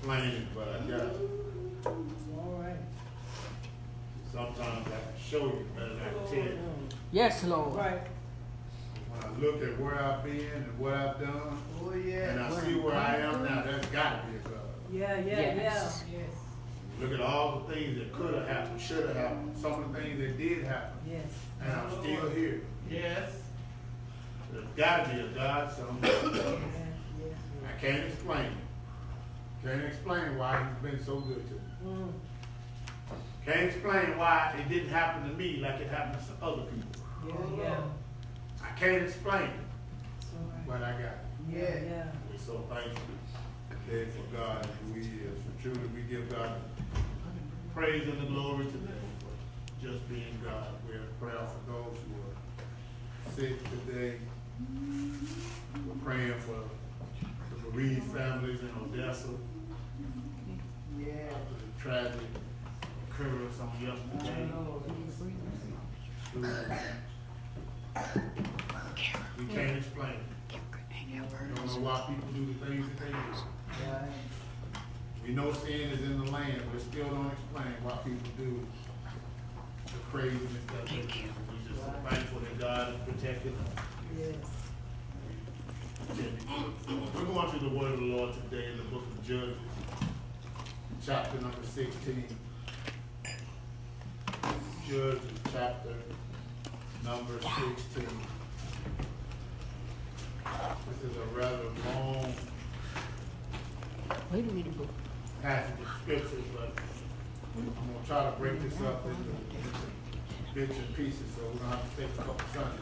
explain it, but I got it. All right. Sometimes I can show you better than I can tell you. Yes, Lord. Right. When I look at where I've been and what I've done, Oh, yeah. and I see where I am now, that's got to be a God. Yeah, Yes. yeah. Yes. Look at all the things that could have happened, should have happened, some of the things that did happen, Yes. and I'm still here. Yes. There's got to be a God somewhere. Yes. I can't explain it. Can't explain why he's been so good to me. Mm. Can't explain why it didn't happen to me like it happened to some other people. Yeah. I can't explain it, It's all right. but I got it. Yeah. We're so thankful today for God and who he is. For truly, we give God praise and the glory today for just being God. We're praying for those who are sick today. We're praying for the bereaved families in Odessa. After the tragic occurrence on yesterday. We can't explain it. We don't know why people do the things that they do. We know sin is in the land, but still don't explain why people do the craziness that they do. We're just so thankful that God is protecting us. Yes. We're going to the word of the Lord today in the book of Judges, chapter number 16. Judges, chapter number 16. This is a rather long Wait a minute, book. passage of scripture, but I'm going to try to break this up into bits and pieces, so we're going to have to take a couple Sundays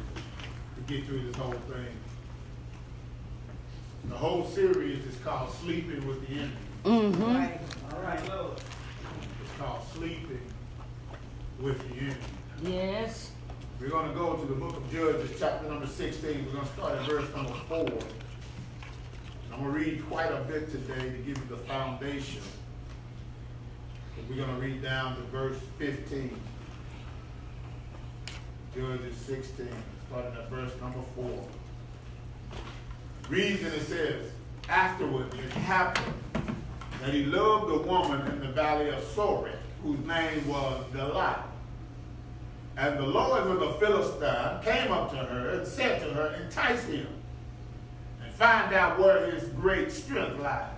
to get through this whole thing. The whole series is called Sleeping with the Enemy. Mm-hmm. Right. All right. It's called Sleeping with the Enemy. Yes. We're going to go to the book of Judges, chapter number 16. We're going to start at verse number 4. I'm going to read quite a bit today to give you the foundation. We're going to read down to verse 15. Judges 16, starting at verse number 4. Reads and it says, afterward it happened that he loved a woman in the valley of Sorek, whose name was Delilah. And the lords of the Philistine came up to her and said to her, entice him, and find out where his great strength lies,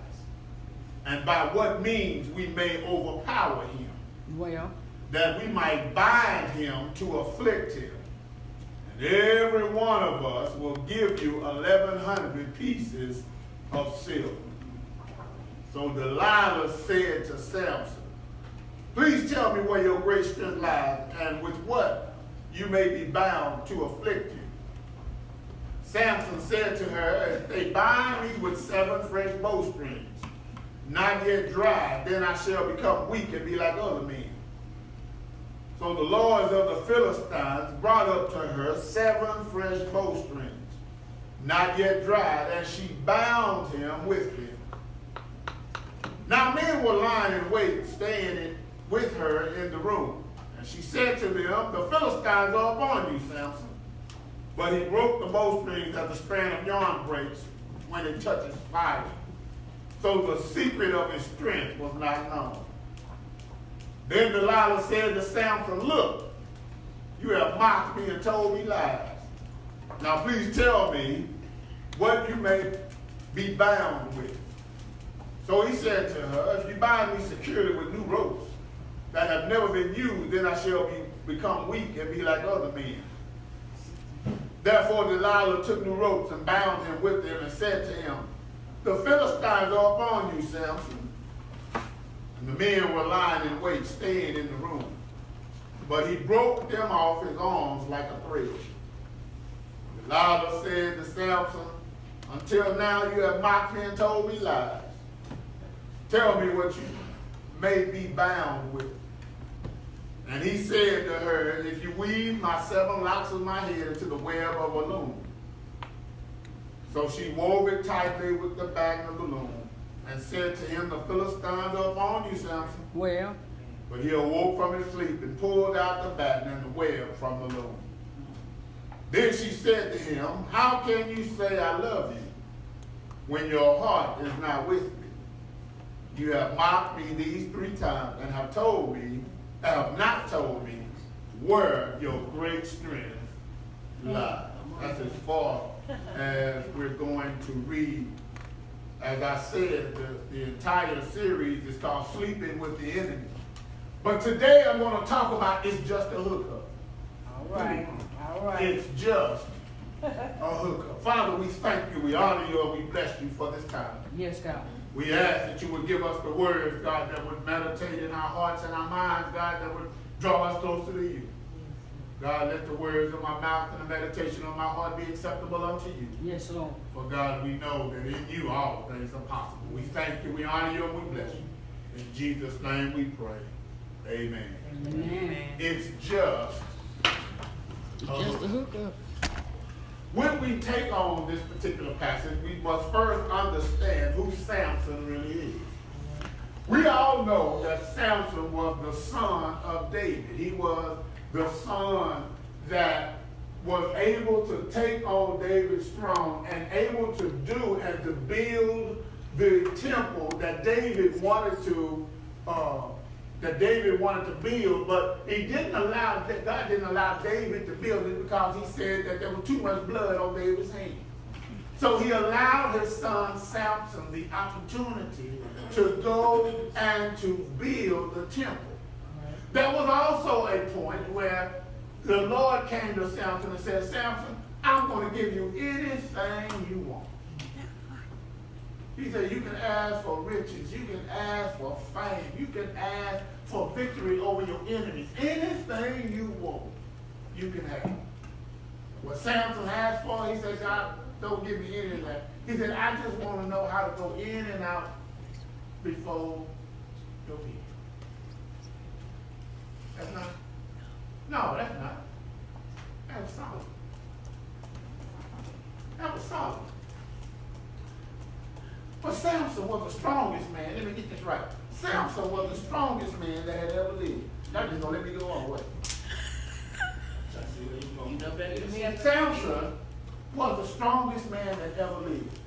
and by what means we may overpower him, Well. that we might bind him to afflict him. And every one of us will give you 1,100 pieces of silver. So Delilah said to Samson, please tell me where your great strength lies, and with what you may be bound to afflict you. Samson said to her, if they bind me with 7 fresh bowstrings, not yet dry, then I shall become weak and be like other men. So the lords of the Philistines brought up to her 7 fresh bowstrings, not yet dried, and she bound him with them. Now men were lying in wait, staying with her in the room. And she said to them, the Philistines are upon you, Samson. But he broke the bowstrings as a strand of yarn breaks when it touches fire. So the secret of his strength was not known. Then Delilah said to Samson, look, you have mocked me and told me lies. Now please tell me what you may be bound with. So he said to her, if you bind me securely with new ropes that have never been used, then I shall become weak and be like other men. Therefore Delilah took new ropes and bound him with them and said to him, the Philistines are upon you, Samson. And the men were lying in wait, staying in the room. But he broke them off his arms like a thread. Delilah said to Samson, until now you have mocked me and told me lies. Tell me what you may be bound with. And he said to her, if you weave my 7 locks of my head into the web of a loom. So she wove it tightly with the back of the loom and said to him, the Philistines are upon you, Samson. Well. But he awoke from his sleep and pulled out the batten and the web from the loom. Then she said to him, how can you say I love you when your heart is not with me? You have mocked me these 3 times and have not told me where your great strength lies. That's as far as we're going to read. As I said, the entire series is called Sleeping with the Enemy. But today I'm going to talk about it's just a hookup. All right. All right. It's just a hookup. Father, we thank you, we honor you, and we bless you for this time. Yes, God. We ask that you would give us the words, God, that would meditate in our hearts and our minds, God, that would draw us closer to you. God, let the words of my mouth and the meditation of my heart be acceptable unto you. Yes, Lord. For God, we know that in you all things are possible. We thank you, we honor you, and we bless you. In Jesus' name we pray. Amen. Amen. It's just Just a hookup. when we take on this particular passage, we must first understand who Samson really is. We all know that Samson was the son of David. He was the son that was able to take on David's throne and able to do and to build the temple that David wanted to build, but God didn't allow David to build it because he said that there was too much blood on David's hands. So he allowed his son Samson the opportunity to go and to build the temple. There was also a point where the Lord came to Samson and said, Samson, I'm going to give you anything you want. He said, you can ask for riches, you can ask for fame, you can ask for victory over your enemies. Anything you want, you can have. What Samson asked for, he said, God, don't give me any of that. He said, I just want to know how to go in and out before your people. That's not? No, that's not. That was Solomon. That was Solomon. But Samson was the strongest man. Let me get this right. Samson was the strongest man that had ever lived. Now just gonna let me go on. What? Samson was the strongest man that ever lived.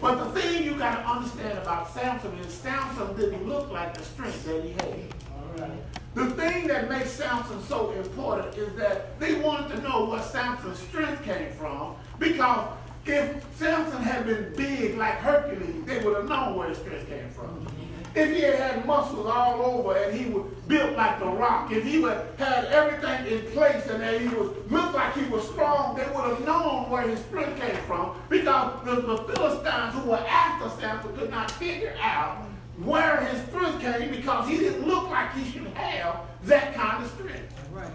But the thing you got to understand about Samson is Samson didn't look like the strength that he had. The thing that makes Samson so important is that they wanted to know where Samson's strength came from, because if Samson had been big like Hercules, they would have known where his strength came from. If he had muscles all over and he was built like the Rock, if he had everything in place and that he looked like he was strong, they would have known where his strength came from, because the Philistines who were after Samson could not figure out where his strength came, because he didn't look like he should have that kind of strength. Right.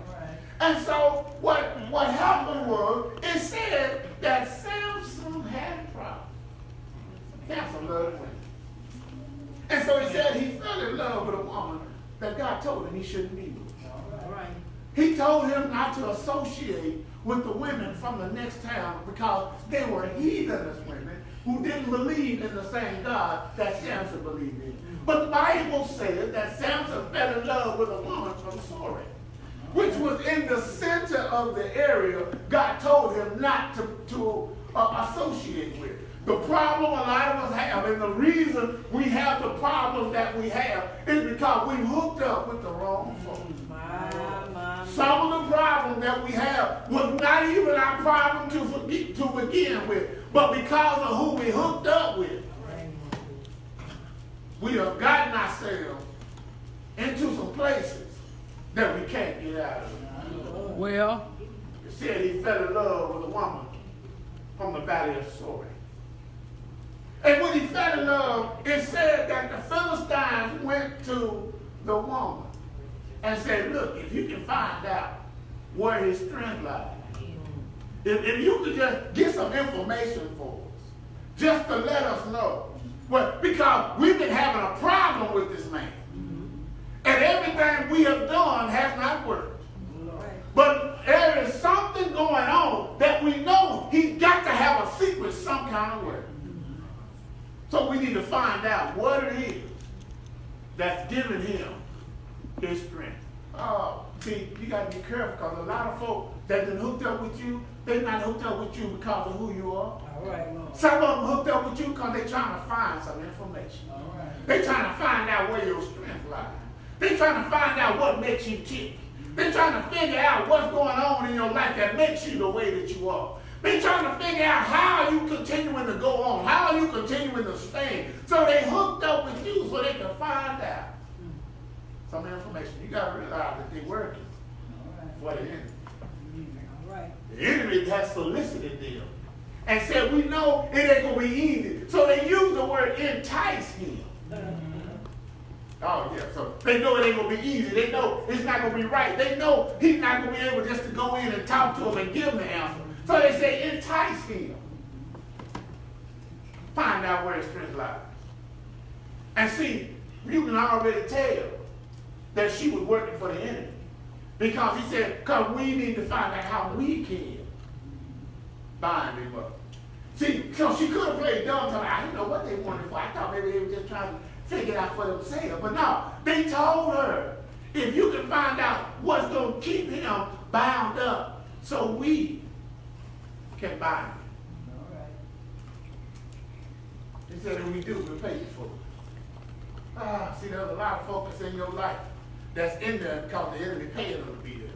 And so what happened was, it said that Samson had a problem. Samson loved women. And so he said he fell in love with a woman that God told him he shouldn't be with. All right. He told him not to associate with the women from the next town because they were heathenous women who didn't believe in the same God that Samson believed in. But the Bible says that Samson fell in love with a woman from Sorek, which was in the center of the area God told him not to associate with. The problem a lot of us have, and the reason we have the problem that we have, is because we hooked up with the wrong folks. Some of the problem that we have was not even our problem to begin with, but because of who we hooked up with, we have gotten ourselves into some places that we can't get out of. Well, It said he fell in love with a woman from the valley of Sorek. And when he fell in love, it said that the Philistines went to the woman and said, look, if you can find out where his strength lies, if you could just get some information for us, just to let us know. Well, because we've been having a problem with this man. And everything we have done has not worked. But there is something going on that we know he's got to have a secret some kind of way. So we need to find out what it is that's giving him his strength. See, you got to be careful, because a lot of folk that been hooked up with you, they're not hooked up with you because of who you are. All right. Some of them hooked up with you because they're trying to find some information. All right. They're trying to find out where your strength lies. They're trying to find out what makes you tick. They're trying to figure out what's going on in your life that makes you the way that you are. They're trying to figure out how you continuing to go on, how you continuing to stand. So they hooked up with you so they can find out some information. You got to realize that they're working for the enemy. All right. The enemy has solicited them and said, we know it ain't going to be easy. So they use the word entice him. Oh, yeah, so they know it ain't going to be easy. They know it's not going to be right. They know he's not going to be able just to go in and talk to them and give them the answer. So they say, entice him. Find out where his strength lies. And see, you can already tell that she was working for the enemy. Because he said, because we need to find out how we can bind him up. See, so she could have played dumb. So I didn't know what they wanted for. I thought maybe they were just trying to figure it out for themselves. But no, they told her, if you can find out what's going to keep him bound up so we can bind him. All right. He said, if we do, we'll pay you for it. See, there's a lot of focus in your life that's in there because the enemy paying them to be there.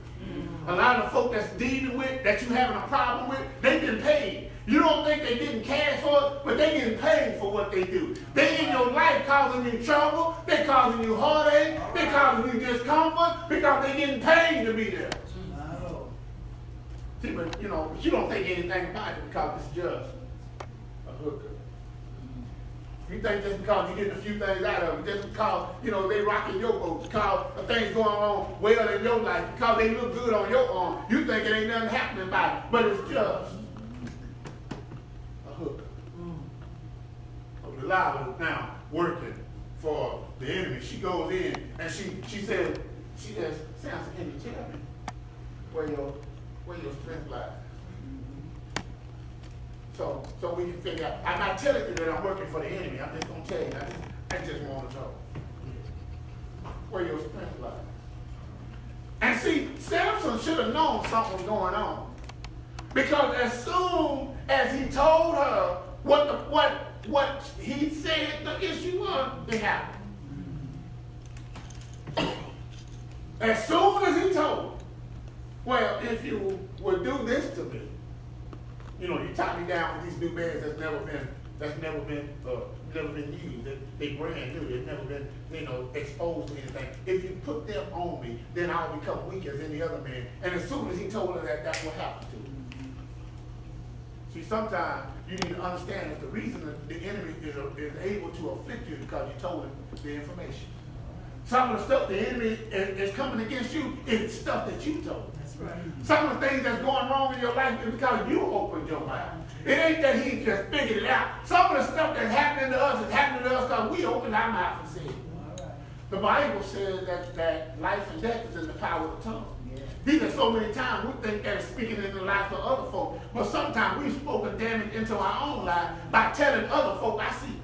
A lot of folk that's dealing with, that you having a problem with, they've been paid. You don't think they getting cash for it, but they getting paid for what they do. They in your life causing you trouble, they causing you heartache, they causing you discomfort because they getting paid to be there. See, but you don't think anything about it because it's just a hooker. You think just because you getting a few things out of it, just because, they rocking your boat, because things going on well in your life, because they look good on your arm, you think it ain't nothing happening about it, but it's just a hooker. So Delilah is now working for the enemy. She goes in and she says, Samson, can you tell me where your strength lies? So we can figure out. I'm not telling you that I'm working for the enemy. I'm just going to tell you. I just want to know where your strength lies. And see, Samson should have known something was going on. Because as soon as he told her what he said the issue was, it happened. As soon as he told her, well, if you would do this to me, you tie me down with these new bands that's never been used. They brand new. They've never been, exposed to anything. If you put them on me, then I'll become weak as any other man. And as soon as he told her that, that's what happened to him. See, sometimes you need to understand that the reason that the enemy is able to afflict you is because you told him the information. Some of the stuff the enemy is coming against you is stuff that you told him. Right. Some of the things that's going wrong in your life is because you opened your mouth. It ain't that he just figured it out. Some of the stuff that's happening to us is happening to us because we opened our mouth and said it. Right. The Bible says that life and death is in the power of the tongue. Yeah. These are so many times we think that it's speaking in the lives of other folk, but sometimes we've spoken damage into our own life by telling other folk our secrets.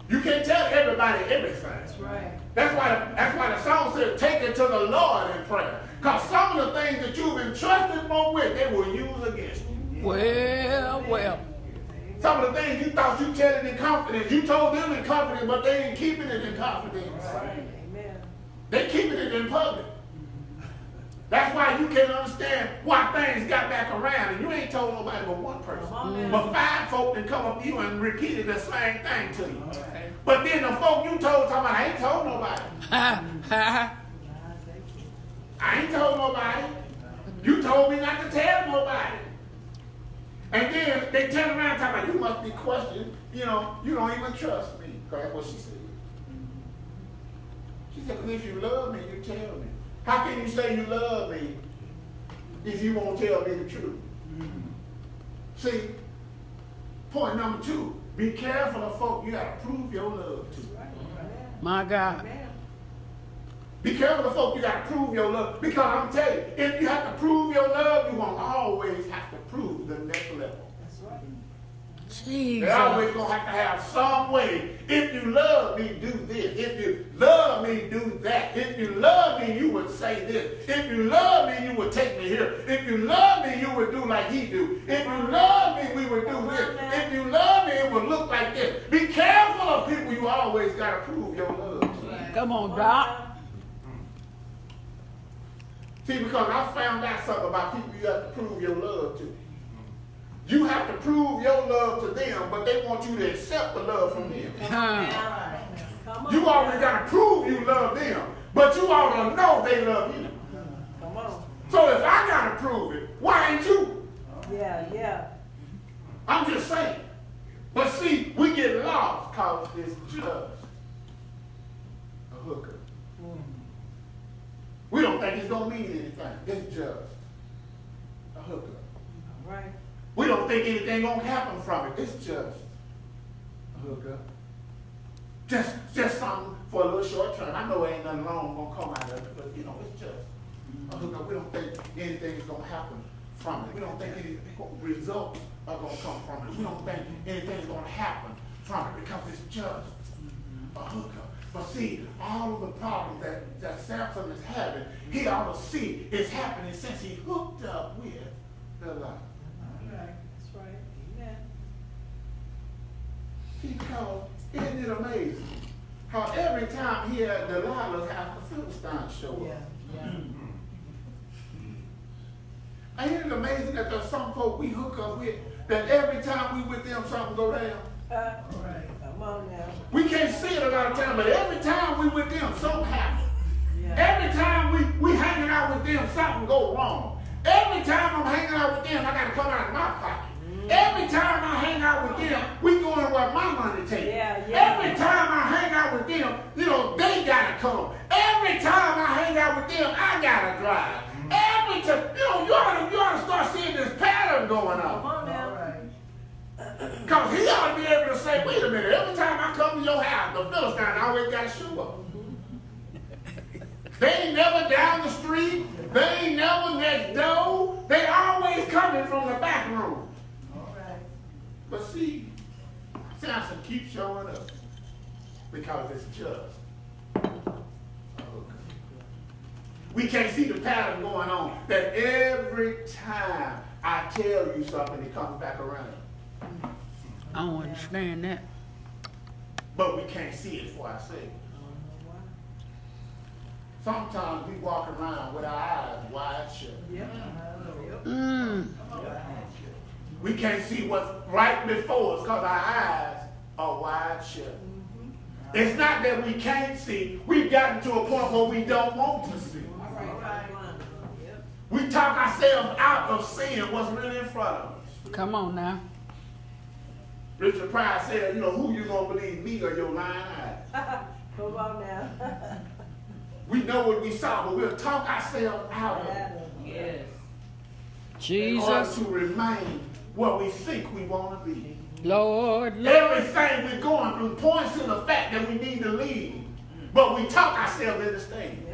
You can't tell everybody everything. That's right. That's why the song said, take it to the Lord in prayer. Because some of the things that you've entrusted them with, they will use against you. Well. Some of the things you thought you telling in confidence, you told them in confidence, but they ain't keeping it in confidence. Right. Amen. They keeping it in public. That's why you can't understand why things got back around and you ain't told nobody but one person. But 5 folk that come up to you and repeated the same thing to you. Right. But then the folk you told, talking about, I ain't told nobody. I ain't told nobody. You told me not to tell nobody. And then they turn around and talk about, you must be questioned. You don't even trust me. That's what she said. She said, because if you love me, you tell me. How can you say you love me if you won't tell me the truth? See, point number 2, be careful of folk you got to prove your love to. My God. Be careful of folk you got to prove your love. Because I'm telling you, if you have to prove your love, you won't always have to prove the next level. That's right. They always Jesus. gonna have to have some way. If you love me, do this. If you love me, do that. If you love me, you would say this. If you love me, you would take me here. If you love me, you would do like he do. If you love me, we would do this. If you love me, it would look like this. Be careful of people you always gotta prove your love to. Come on, Doc. See, because I found out something about people you have to prove your love to. You have to prove your love to them, but they want you to accept the love from them. Come on. You already got to prove you love them, but you ought to know they love you. Come on. So if I got to prove it, why ain't you? Yeah. I'm just saying. But see, we get lost because it's just a hooker. We don't think it's going to mean anything. It's just a hooker. All right. We don't think anything going to happen from it. It's just a hooker. Just something for a little short term. I know ain't nothing long going to come out of it, but you know, it's just a hooker. We don't think anything's going to happen from it. We don't think any results are going to come from it. We don't think anything's going to happen from it because it's just a hooker. But see, all of the problems that Samson is having, he ought to see it's happening since he hooked up with Delilah. That's right. Amen. Because isn't it amazing how every time he had Delilah have the Philistines show up? Yeah. Ain't it amazing that there's some folk we hook up with that every time we with them something go down? All right. Come on now. We can't see it a lot of time, but every time we with them something happens. Yeah. Every time we hanging out with them something go wrong. Every time I'm hanging out with them I got to come out of my pocket. Every time I hang out with them, we going where my money takes. Yeah. Every time I hang out with them, you know, they gotta come. Every time I hang out with them, I gotta drive. Every time, you ought to start seeing this pattern going Come on. on now. Because he ought to be able to say, wait a minute, every time I come to your house, the Philistine always got to show up. They ain't never down the street. They ain't never next door. They always coming from the back room. But see, Samson keeps showing up because it's just a hooker. We can't see the pattern going on that every time I tell you something, it comes back around. I don't understand that. But we can't see it for ourselves. Sometimes we walk around with our eyes wide shut. We can't see what's right before us because our eyes are wide shut. It's not that we can't see. We've gotten to a point where we don't want to see. We talk ourselves out of seeing what's really in front of us. Come on now. Richard Pryor said, you know, who you gonna believe, me or your lying eyes? Come on now. We know what we saw, but we'll talk ourselves out of it. Yes. In order Jesus. to remain what we think we want to be. Lord, Lord. Everything we're going through points to the fact that we need to leave. But we talk ourselves into staying.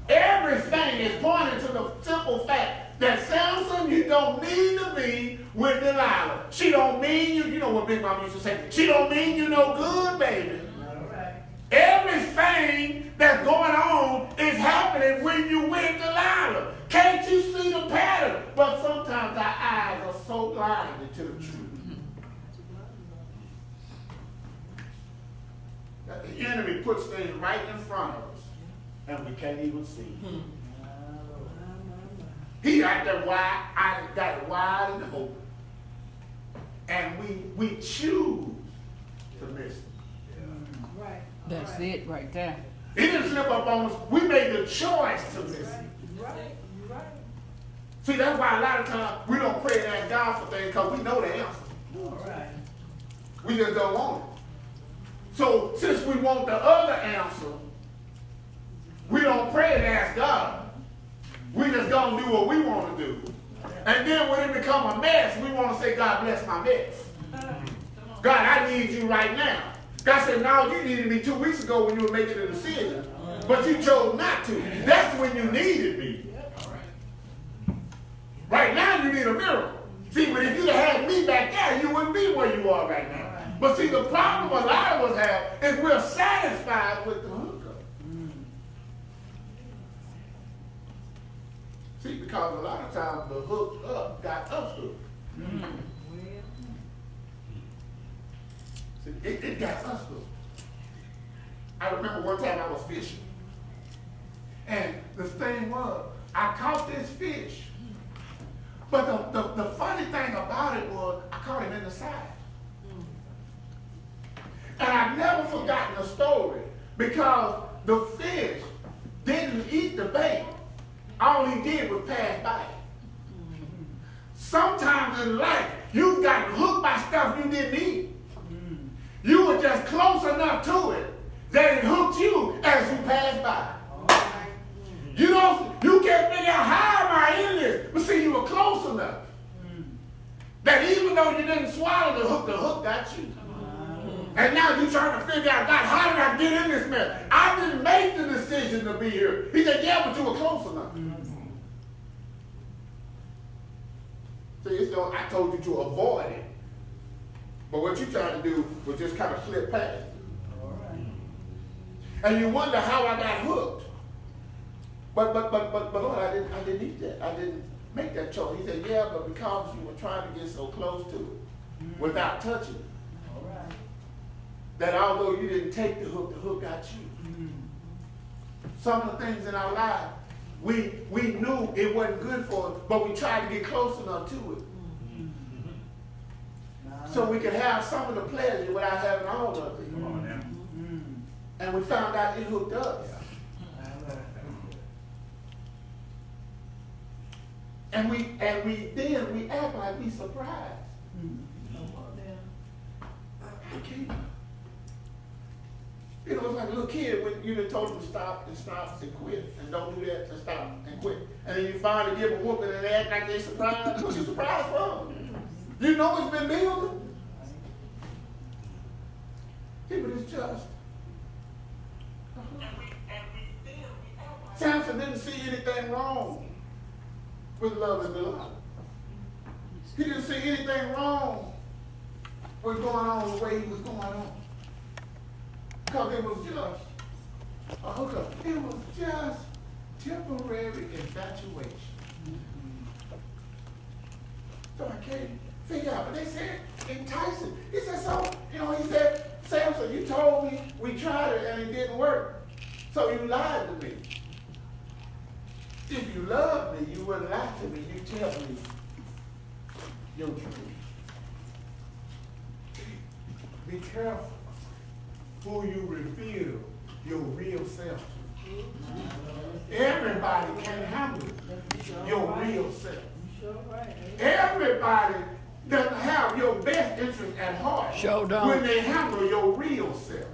Everything is pointing to the simple fact that Samson, you don't need to be with Delilah. She don't mean you know what Big Mama used to say, she don't mean you no good, baby. Everything that's going on is happening when you with Delilah. Can't you see the pattern? But sometimes our eyes are so blinded to the truth that the enemy puts things right in front of us and we can't even see. He got that wide, I got it wide and open. And we choose to miss it. Right. That's it right there. He didn't slip up on us. We made the choice to miss it. Right. See, that's why a lot of times we don't pray and ask God for things because we know the answer. All right. We just don't want it. So since we want the other answer, we don't pray and ask God. We just gonna do what we want to do. And then when it become a mess, we want to say, God bless my mess. God, I need you right now. God said, no, you needed me 2 weeks ago when you were making a decision. But you chose not to. That's when you needed me. Right now you need a miracle. See, but if you'd have had me back there, you wouldn't be where you are right now. But see, the problem a lot of us have is we're satisfied with the hookup. See, because a lot of times the hook up got us hooked. See, it got us hooked. I remember one time I was fishing. And the thing was, I caught this fish. But the funny thing about it was, I caught him in the side. And I've never forgotten the story because the fish didn't eat the bait. All he did was pass by it. Sometimes in life, you got hooked by stuff you didn't eat. You were just close enough to it that it hooked you as you passed by. You can't figure out how am I in this, but see, you were close enough that even though you didn't swallow the hook got you. And now you're trying to figure out, God, how did I get in this mess? I didn't make the decision to be here. He said, yeah, but you were close enough. See, so I told you to avoid it. But what you're trying to do was just kind of slip past it. And you wonder how I got hooked. But Lord, I didn't eat that. I didn't make that choice. He said, yeah, but because you were trying to get so close to it without touching it, that although you didn't take the hook got you. Some of the things in our lives, we knew it wasn't good for us, but we tried to get close enough to it. So we could have some of the pleasure without having all of it. And we found out it hooked us. And we act like we surprised. Okay. You know, it's like a little kid when you done told them to stop and quit, and don't do that, to stop and quit. And then you finally give a whooping and they act like they surprised. What you surprised from? You know it's been building. See, but it's just. Samson didn't see anything wrong with love and Delilah. He didn't see anything wrong with going on the way he was going on. Because it was just a hookup. It was just temporary infatuation. So I can't figure out. But they said, enticing. He said, so, he said, Samson, you told me we tried it and it didn't work. So you lied to me. If you loved me, you wouldn't lie to me. You tell me your truth. Be careful who you reveal your real self to. Everybody can handle your real self. Everybody doesn't have your best interest at heart when they handle your real self.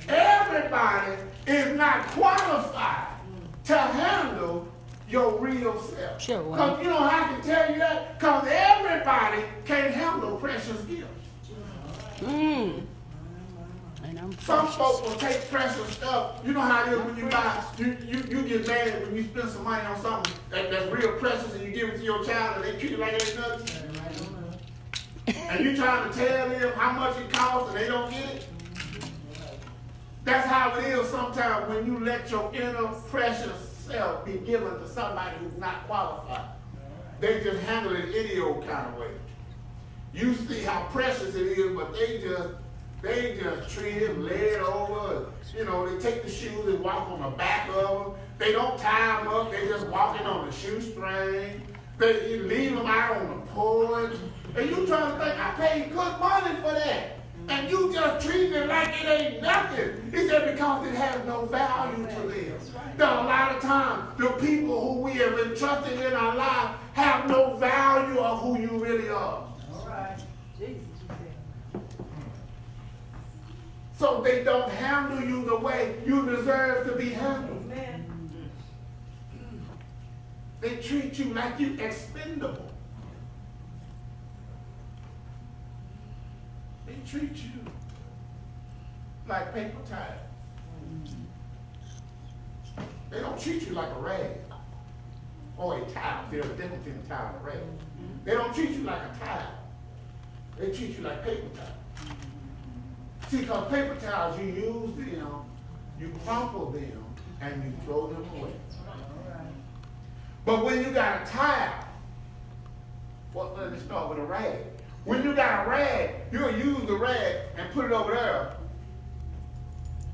Everybody is not qualified to handle your real self. Because you know how I can tell you that? Because everybody can't handle precious gifts. Some folks will take precious stuff. You know how it is when you buy, you get mad when you spend some money on something that's real precious and you give it to your child and they treat it like it ain't nothing. And you trying to tell them how much it costs and they don't get it. That's how it is sometimes when you let your inner precious self be given to somebody who's not qualified. They just handle it any old kind of way. You see how precious it is, but they just treat it, lay it over. They take the shoes and walk on the back of them. They don't tie them up. They just walking on the shoestring. They leave them out on the porch. And you trying to think, I paid good money for that. And you just treat it like it ain't nothing. He said because it has no value to them. Now, a lot of times, the people who we have entrusted in our lives have no value of who you really are. All right. Jesus, so they don't handle you the way you deserve to be handled. Amen. They treat you like you expendable. They treat you like paper towel. They don't treat you like a rag. or a towel. There's a difference between a towel and a rag. They don't treat you like a towel. They treat you like paper towel. See, because paper towels, you use them, you crumple them, and you throw them away. But when you got a towel, well, let me start with a rag. When you got a rag, you'll use the rag and put it over there.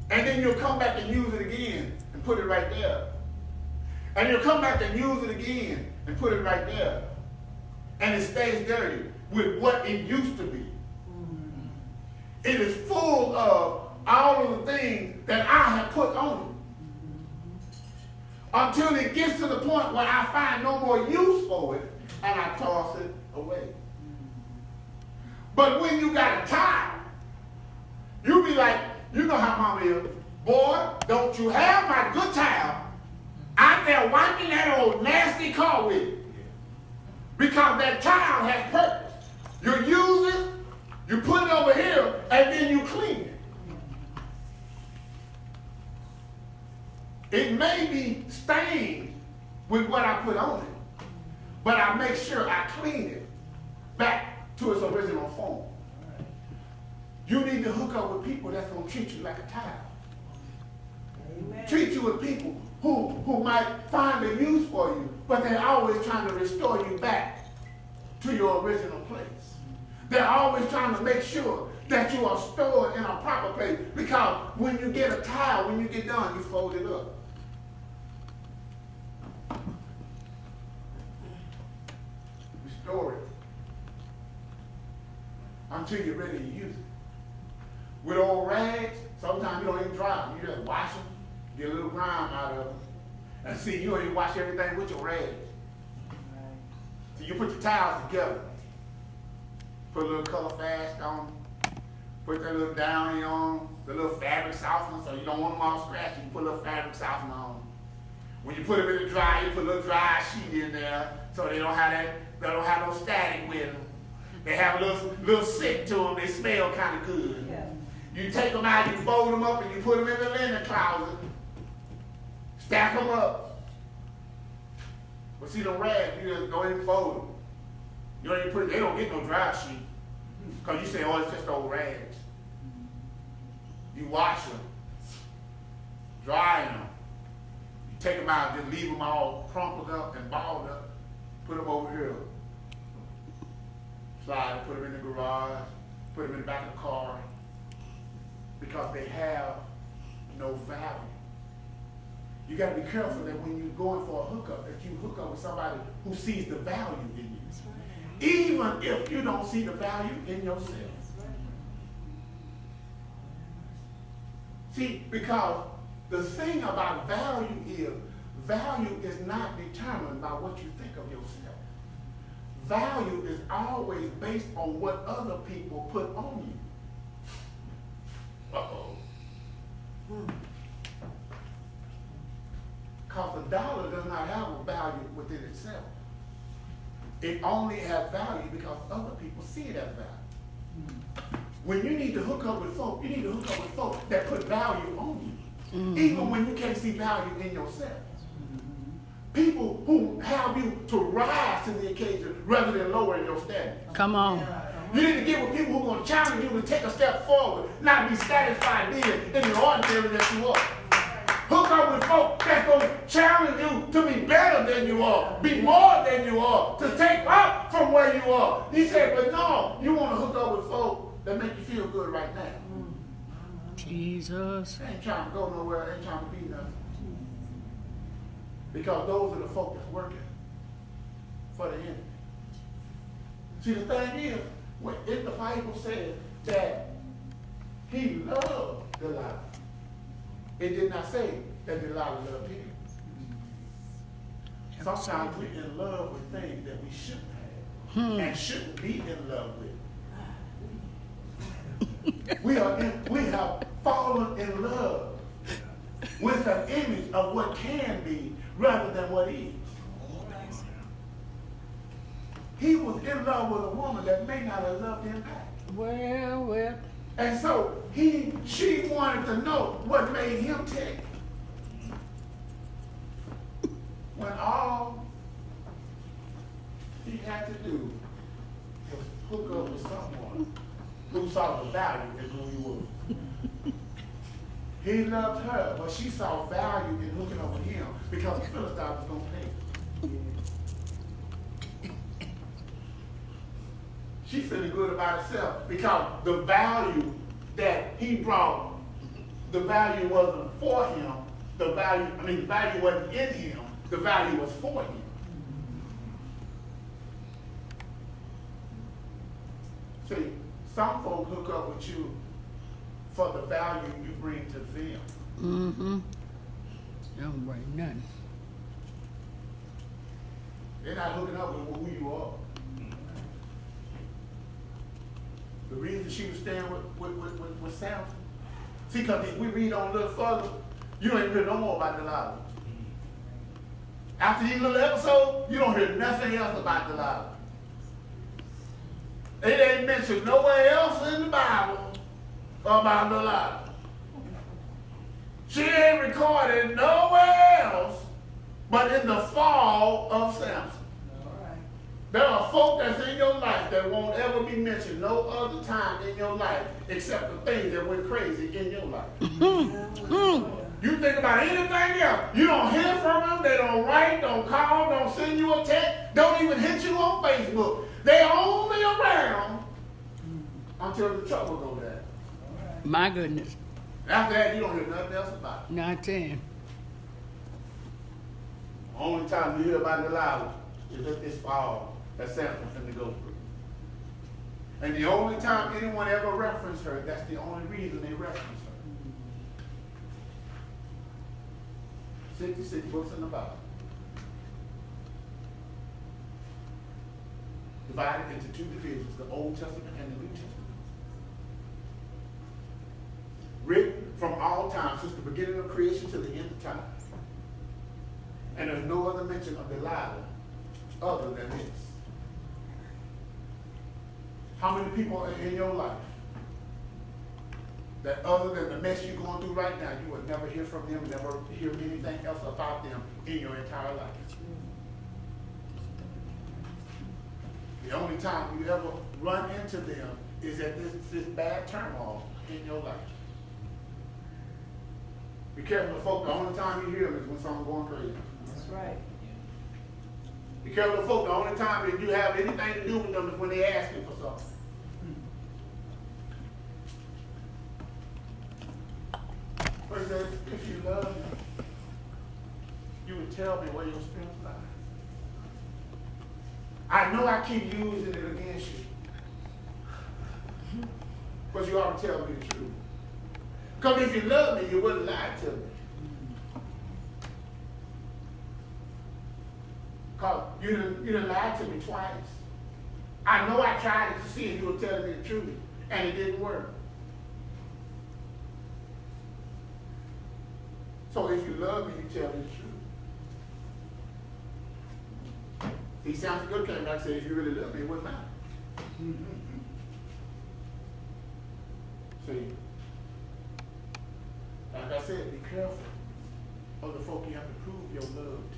And then you'll come back and use it again and put it right there. And you'll come back and use it again and put it right there. And it stays dirty with what it used to be. It is full of all of the things that I have put on it. Until it gets to the point where I find no more use for it and I toss it away. But when you got a towel, you be like, you know how mama is. Boy, don't you have my good towel out there wiping that old nasty car with it. Because that towel has purpose. You use it, you put it over here, and then you clean it. It may be stained with what I put on it, but I make sure I clean it back to its original form. You need to hook up with people that's going to treat you like a towel. Amen. Treat you with people who might find a use for you, but they're always trying to restore you back to your original place. They're always trying to make sure that you are stored in a proper place, because when you get a towel, when you get done, you fold it up. Restore it until you're ready to use it. With old rags, sometimes you don't even dry them. You just wash them, get a little grime out of them. And see, you don't even wash everything with your rags. So you put your towels together. Put a little color fast on them. Put that little downy on, the little fabric softener, so you don't want them all scratchy. You put a little fabric softener on them. When you put them in the dryer, you put a little dry sheet in there, so they don't have no static with them. They have a little scent to them. They smell kind of good. Yeah. You take them out, you fold them up, and you put them in the linen closet. Stack them up. But see, the rags, you just go ahead and fold them. You don't even they don't get no dry sheet. Because you say, oh, it's just old rags. You wash them, dry them. You take them out, just leave them all crumpled up and balled up. Put them over here. Slide them, put them in the garage, put them in the back of the car. Because they have no value. You got to be careful that when you're going for a hookup, that you hook up with somebody who sees the value in you. Even if you don't see the value in yourself. See, because the thing about value is not determined by what you think of yourself. Value is always based on what other people put on you. Uh-oh. Because the dollar does not have a value within itself. It only has value because other people see it as value. When you need to hook up with folk, you need to hook up with folk that put value on you. Even when you can't see value in yourself. People who have you to rise to the occasion rather than lowering your standards. Come on. You need to get with people who are going to challenge you to take a step forward, not be satisfied being in the ordinary that you are. Hook up with folk that's going to challenge you to be better than you are, be more than you are, to take up from where you are. He said, but no, you want to hook up with folk that make you feel good right now. Jesus. They ain't trying to go nowhere, they ain't trying to be nothing. Because those are the folk that's working for the enemy. See, the thing is, if the Bible says that he loved Delilah, it did not say that Delilah loved him. Sometimes we're in love with things that we shouldn't have and shouldn't be in love with. We have fallen in love with an image of what can be rather than what is. He was in love with a woman that may not have loved him back. Well. And so she wanted to know what made him tick. When all had to do was hook up with someone who saw the value in who he was. He loved her, but she saw value in hooking up with him because the Philistine was going to pay. She feeling good about herself because the value that he brought, the value wasn't for him. The value wasn't in him. The value was for him. See, some folk hook up with you for the value you bring to them. Mm-hmm. Don't bring nothing. They're not hooking up with who you are. The reason she was staying with Samson. See, because if we read on a little further, you don't even hear no more about Delilah. After these little episodes, you don't hear nothing else about Delilah. It ain't mentioned nowhere else in the Bible about Delilah. She ain't recorded nowhere else but in the fall of Samson. There are folk that's in your life that won't ever be mentioned no other time in your life except the things that went crazy in your life. You think about anything else, you don't hear from them, they don't write, don't call, don't send you a text, don't even hit you on Facebook. They're only around until the trouble goes down. My goodness. After that, you don't hear nothing else about it. Not 10. The only time you hear about Delilah is just this fall that Samson's finna go through. And the only time anyone ever referenced her, that's the only reason they reference her. 66 books in the Bible. Divided into two divisions, the Old Testament and the New Testament. Written from all time, since the beginning of creation to the end of time. And there's no other mention of Delilah other than this. How many people are in your life that other than the mess you're going through right now, you will never hear from them, never hear anything else about them in your entire life? The only time you ever run into them is at this bad turmoil in your life. Be careful of folk, the only time you hear them is when something's going crazy. That's right. Be careful of folk, the only time that you have anything to do with them is when they ask you for something. First says, if you love me, you would tell me where your strength lies. I know I keep using it against you, but you ought to tell me the truth. Because if you love me, you wouldn't lie to me. Because you didn't lie to me twice. I know I tried to see if you were telling me the truth, and it didn't work. So if you love me, you tell me the truth. He sounds good, came back and said, if you really love me, it wouldn't matter. See, like I said, be careful of the folk you have to prove your love to.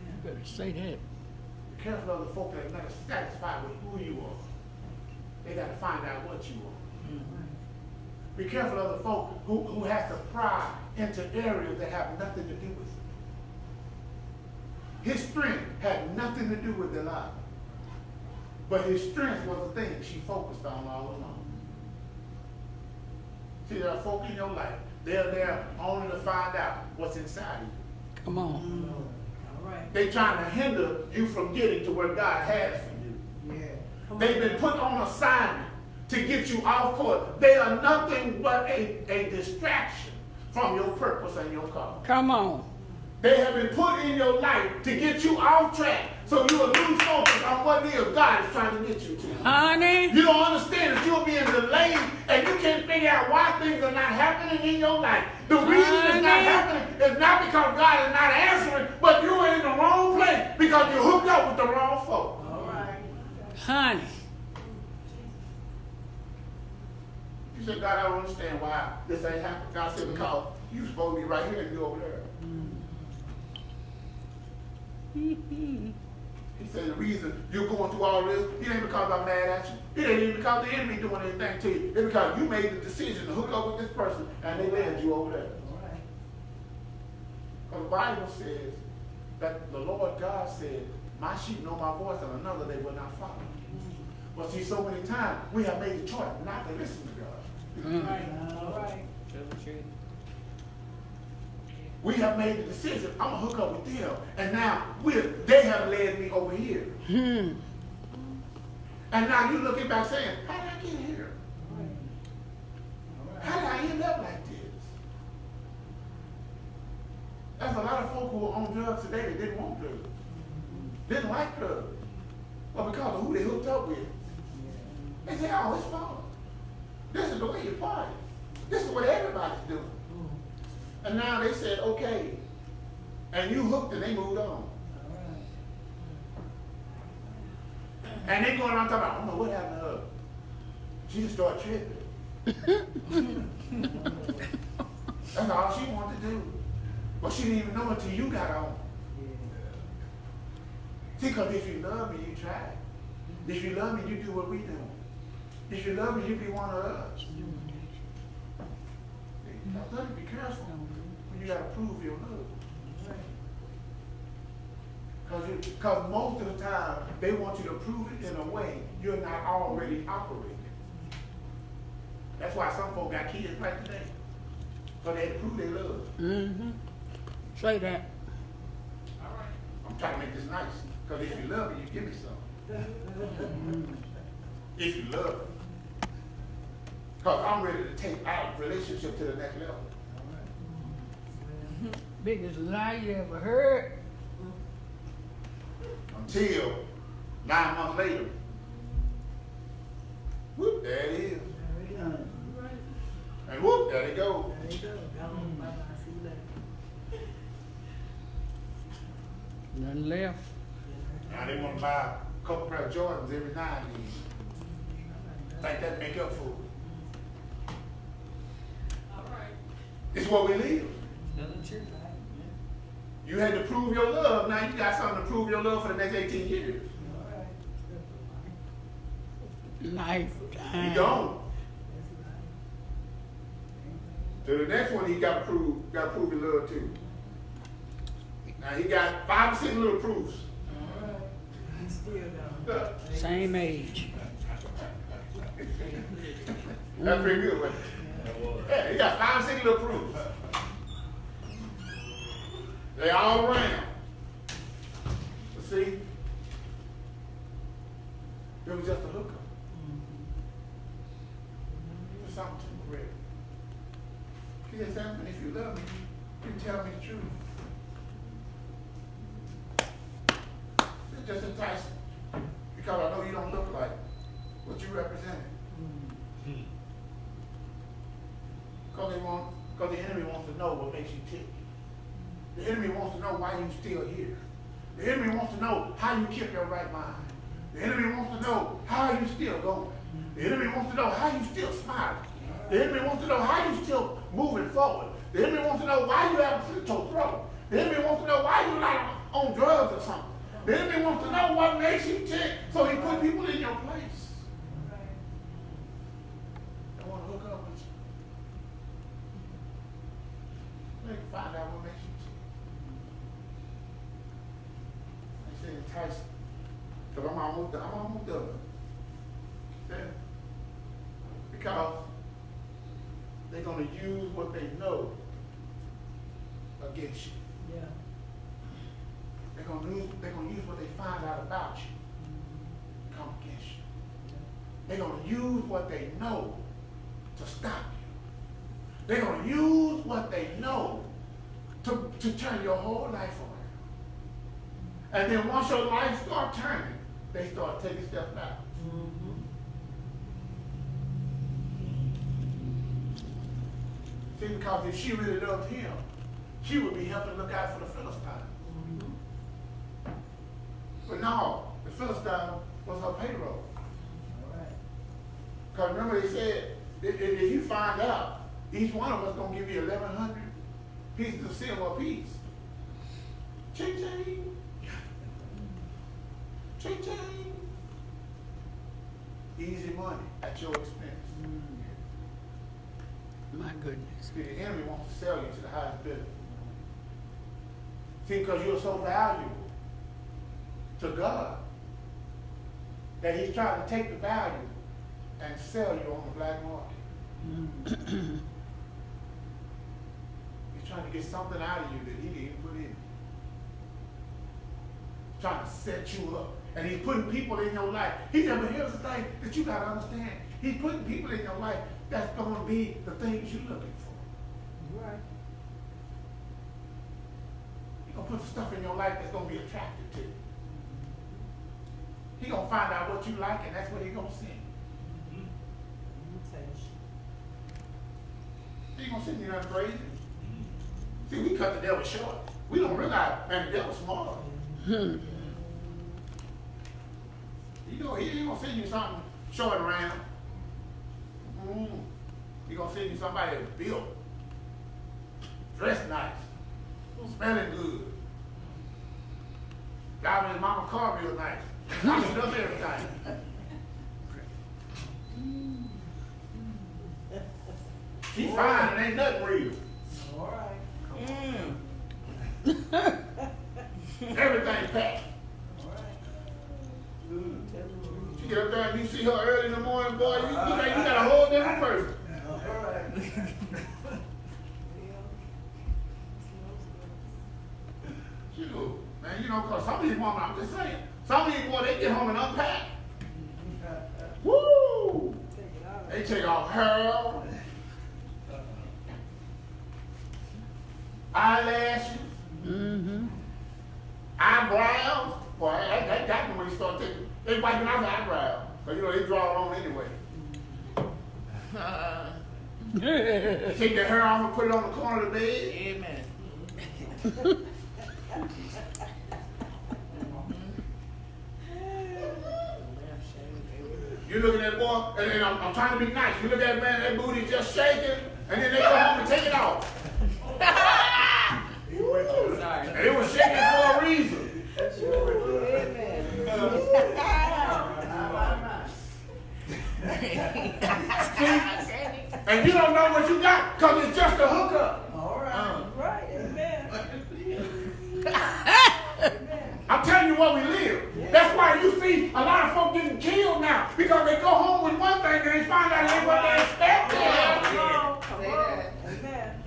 You better say that. Be careful of the folk that are not satisfied with who you are. They got to find out what you are. Be careful of the folk who has to pry into areas that have nothing to do with it. His strength had nothing to do with Delilah. But his strength was the thing she focused on all along. See, there are folk in your life, they're there only to find out what's inside of you. Come on. All right. They're trying to hinder you from getting to where God has for you. Yeah. They've been put on assignment to get you off course. They are nothing but a distraction from your purpose and your call. Come on. They have been put in your life to get you off track so you will lose focus on what it is God is trying to get you to. Honey. You don't understand that you're being delayed and you can't figure out why things are not happening in your life. The reason it's not happening is not because God is not answering, but you are in the wrong place because you hooked up with the wrong folk. All right. Honey. You said, God, I don't understand why this ain't happening. God said, because you're supposed to be right here and you over there. He said the reason you're going through all this, it ain't because I'm mad at you. It ain't even because the enemy doing anything to you. It's because you made the decision to hook up with this person and they led you over there. Because the Bible says that the Lord God said, my sheep know my voice and another they will not follow. But see, so many times we have made the choice not to listen to God. All right. We have made the decision, I'm going to hook up with them. And now they have led me over here. And now you're looking back saying, how did I get here? How did I end up like this? There's a lot of folk who are on drugs today that didn't want drugs. Didn't like drugs. But because of who they hooked up with, they say, oh, it's fun. This is the way you party. This is what everybody's doing. And now they said, okay. And you hooked and they moved on. And they going around talking about, I don't know what happened to her. She just started tripping. That's all she wanted to do. But she didn't even know until you got on. See, because if you love me, you try. If you love me, you do what we do. If you love me, you be one of us. Now, let me be careful when you got to prove your love. Because most of the time, they want you to prove it in a way you're not already operating. That's why some folks got kids right today. So they had to prove their love. Mm-hmm. Say that. All right. I'm trying to make this nice. Because if you love me, you give me some. If you love me. Because I'm ready to take our relationship to the next level. Biggest lie you ever heard. Until 9 months later. Whoop, there it is. And whoop, there they go. Nothing left. Now they want to buy a couple pair of Jordans every now and then. Like that make up for it. It's what we live. You had to prove your love. Now you got something to prove your love for the next 18 years. Lifetime. You gone. So the next one he got to prove his love too. Now he got 5 or 6 little proofs. He's still gone. Same age. That's pretty good, wasn't it? Yeah, he got 5 or 6 little proofs. They all around. But see, it was just a hookup. It was something temporary. He said, Samson, if you love me, you tell me the truth. It's just enticing. Because I know you don't look like what you represent. Because the enemy wants to know what makes you tick. The enemy wants to know why you're still here. The enemy wants to know how you keep your right mind. The enemy wants to know how you still going. The enemy wants to know how you still smiling. The enemy wants to know how you still moving forward. The enemy wants to know why you haven't slit your throat. The enemy wants to know why you're not on drugs or something. The enemy wants to know what makes you tick, so he put people in your place. They want to hook up with you. They can find out what makes you tick. They say enticing. Because I'm almost done. Yeah. Because they're going to use what they know against you. Yeah. They're going to use what they find out about you to come against you. They're going to use what they know to stop you. They're going to use what they know to turn your whole life around. And then once your life starts turning, they start taking steps back. See, because if she really loved him, she would be helping look out for the Philistine. But no, the Philistine was her payroll. Because remember they said, if you find out, each one of us going to give you 1,100 pieces of silver apiece. Ching ching. Ching-ching. Easy money at your expense. My goodness. See, the enemy wants to sell you to the highest bidder. See, because you're so valuable to God that he's trying to take the value and sell you on the black market. He's trying to get something out of you that he didn't put in. He's trying to set you up. And he's putting people in your life. He said, but here's the thing that you got to understand. He's putting people in your life that's going to be the things you're looking for. Right. He's going to put the stuff in your life that's going to be attractive to you. He's going to find out what you like, and that's what he's going to send. Invitation. He ain't going to send you nothing crazy. See, we cut the devil short. We don't realize, man, the devil's smart. You know, he ain't going to send you something short around. He's going to send you somebody that's built, dressed nice, smelling good, driving his mama car real nice, washing up everything. She's fine and ain't nothing real. All right. Everything packed. All right. You get up there and you see her early in the morning, boy, you got a whole different person. All right. Shoot, man, you know, because some of these women, I'm just saying, some of these boys, they get home and unpack. Woo! Take it out. They take off hair, eyelashes, eyebrows. Boy, that's when you start taking, they wiping out the eyebrows. Because, you know, they draw it on anyway. Take their hair off and put it on the corner of the bed. Amen. You look at that boy, and I'm trying to be nice. You look at that man, that booty just shaking, and then they go home and take it off. Sorry. And it was shaking for a reason. And you don't know what you got because it's just a hookup. All right. Right. Amen. I'm telling you what we live. That's why you see a lot of folk getting killed now because they go home with one thing and they find out it ain't what they expected. Come on. Amen.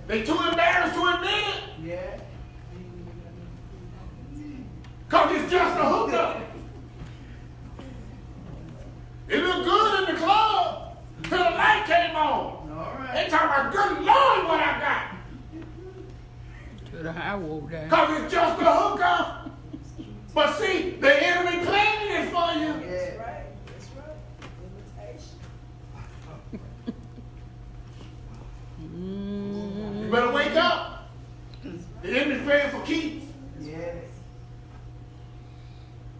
They too embarrassed to admit it Yeah. because it's just a hookup. It looked good in the club till the light came on. All right. They talking about, good Lord, what I got. To the high wall down. Because it's just a hookup. But see, the enemy planning it for you. That's right. That's right. Invitation. You better wake up. The enemy's playing for keeps. Yes.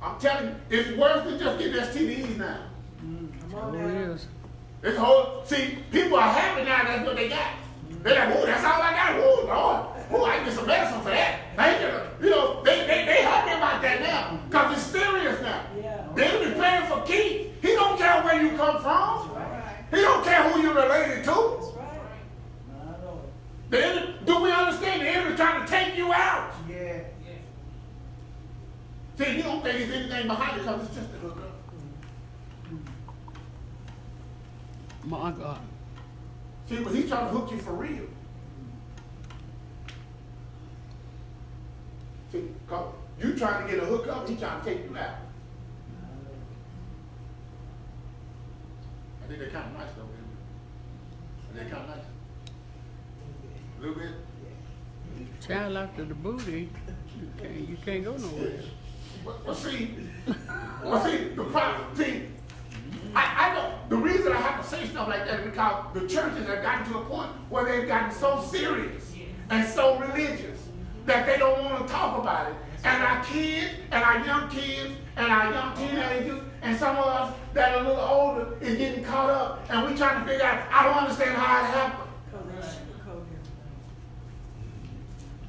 I'm telling you, it's worse than just getting STDs now. Come Oh, on it now. is. This whole, see, people are happy now that's what they got. They're like, oh, that's all I got. Oh, Lord. Oh, I can get some medicine for that. You know, they happy about that now. Because it's serious now. Yeah. The enemy's playing for keeps. He don't care where you come from. Right. He don't care who you're related to. That's right. I know it. The enemy, do we understand the enemy's trying to take you out? Yeah. See, you don't think there's anything behind it because it's just a hookup. My God. See, but he's trying to hook you for real. See, because you trying to get a hookup, he's trying to take you out. I think they're kind of nice though, isn't they? Are they kind of nice? A little bit? Child after the booty, you can't go nowhere. Well, see, the problem, see, I know, the reason I have to say stuff like that is because the churches have gotten to a point where they've gotten so serious and so religious that they don't want to talk about it. And our kids, and our young kids, and our young teenagers, and some of us that are a little older is getting caught up, and we trying to figure out, I don't understand how it happened. Code here.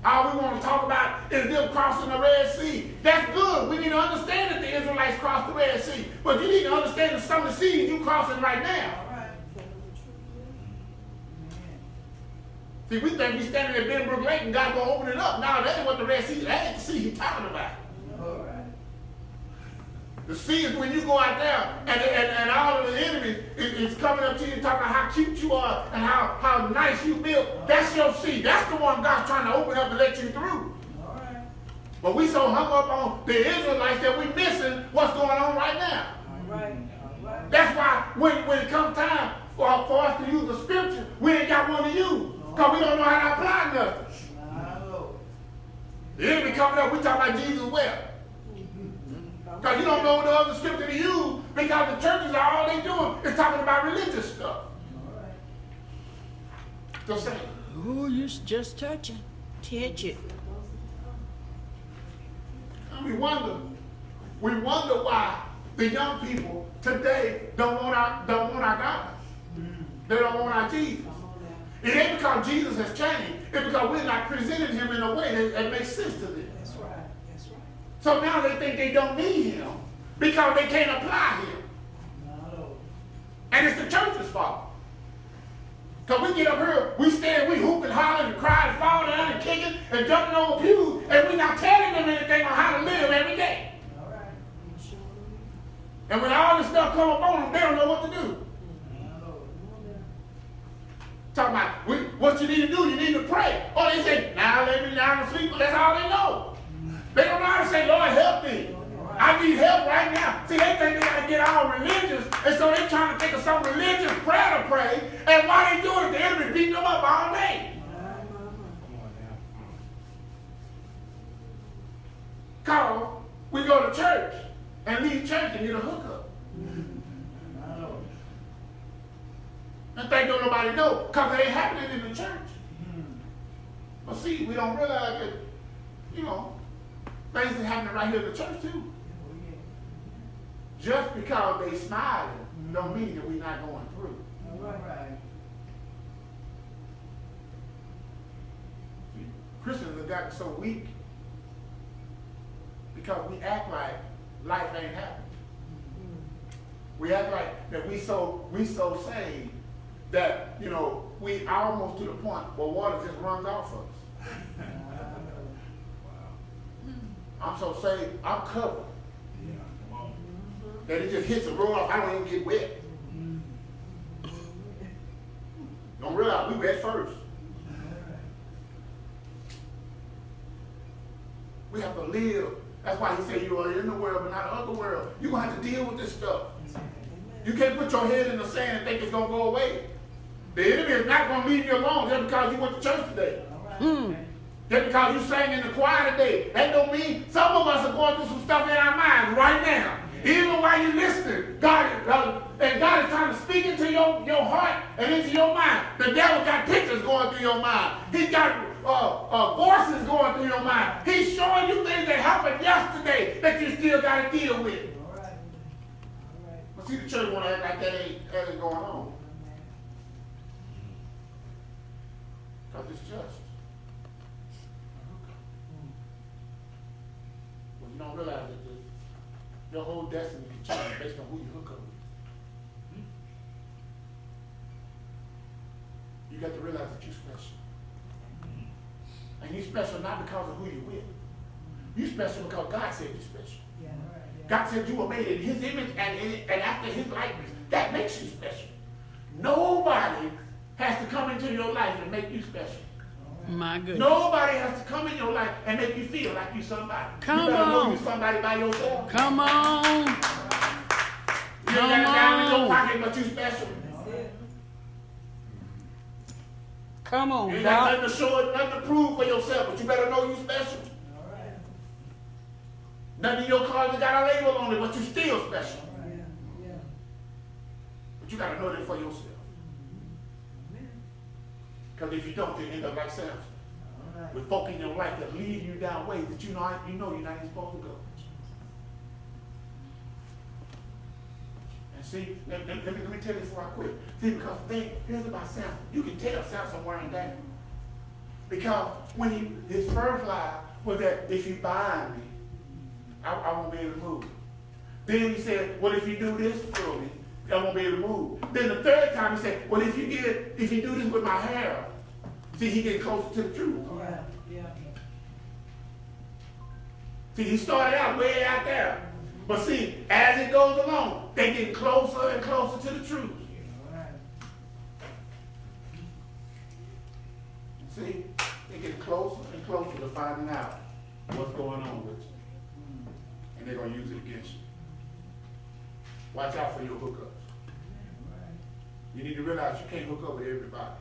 All we want to talk about is them crossing the Red Sea. That's good. We need to understand that the Israelites crossed the Red Sea. But you need to understand that some of the seas you crossing right now. All right. See, we think we standing at Benbrook Lake and God gonna open it up. No, that ain't what the Red Sea, that ain't the sea he's talking about. All right. The sea is when you go out there and all of the enemies is coming up to you talking about how cute you are and how nice you feel. That's your sea. That's the one God's trying to open up and let you through. All right. But we so hung up on the Israelites that we missing what's going on right now. All right. All right. That's why when it comes time for us to use the scripture, we ain't got one to use. Because we don't know how to apply nothing. My Lord. The enemy coming up, we talking about Jesus well. Because you don't know what the other scripture to use because the churches are all they doing is talking about religious stuff. All right. Just saying. Oh, you just touch it. And we wonder why the young people today don't want our God. They don't want our Jesus. It ain't because Jesus has changed. It's because we're not presenting him in a way that makes sense to them. That's right. That's right. So now they think they don't need him because they can't apply him. My Lord. And it's the church's fault. Because we get up here, we stand, we hoop and holler and cry and fall down and kicking and jumping over pews, and we're not telling them anything on how to live every day. All right. Sure. And when all this stuff come up on them, they don't know what to do. My Lord. Talking about what you need to do, you need to pray. Or they say, now lay me down to sleep, but that's all they know. They don't know how to say, Lord, help me. I need help right now. See, they think they got to get all religious, and so they're trying to think of some religious prayer to pray, and while they doing it, the enemy beating them up all day. Because we go to church and leave church and get a hookup. My Lord. And think don't nobody know, because it ain't happening in the church. But see, we don't realize that, things is happening right here in the church too. Just because they smiling don't mean that we're not going through. All right. See, Christians have gotten so weak because we act like life ain't happening. We act like that we so saved that, we almost to the point where water just runs off of us. I'm so saved, I'm covered. That it just hits the road off, I don't even get wet. Don't realize we wet first. We have to live. That's why he said you are in the world, but not of the world. You're going to have to deal with this stuff. You can't put your head in the sand and think it's going to go away. The enemy is not going to leave you alone just because you went to church today. Just because you sang in the choir today. That don't mean some of us are going through some stuff in our minds right now. Even while you're listening, God is trying to speak into your heart and into your mind. The devil got pictures going through your mind. He got voices going through your mind. He's showing you things that happened yesterday that you still got to deal with. All right. All right. But see, the church want to act like that ain't going on. Because it's just. Well, you don't realize that your whole destiny can change based on who you hook up with. You got to realize that you're special. And you're special not because of who you're with. You're special because God said you're special. Yeah, all right. Yeah. God said you were made in his image and after his likeness. That makes you special. Nobody has to come into your life and make you special. My goodness. Nobody has to come in your life and make you feel like you're somebody. Come you better know on. you're somebody by yourself. Come on. You ain't got a dime in your pocket, but you special. That's it. Come You on, ain't got Doc. nothing to show it, nothing to prove for yourself, but you better know you're special. All right. Nothing in your closet got a label on it, but you still special. All right. Yeah. But you got to know that for yourself. Because if you don't, you end up like Samson. All right. With folk in your life that lead you down ways that you know you're not even supposed to go. And see, let me tell you before I quit. See, because the thing, here's about Samson. You can tell Samson wearing down. Because when his first lie was that if you bind me, I won't be able to move. Then he said, well, if you do this for me, I won't be able to move. Then the third time he said, well, if you do this with my hair, see, he get closer to the truth. Yeah, yeah. See, he started out way out there. But see, as it goes along, they get closer and closer to the truth. All right. See, they get closer and closer to finding out what's going on with you. And they're going to use it against you. Watch out for your hookups. You need to realize you can't hook up with everybody.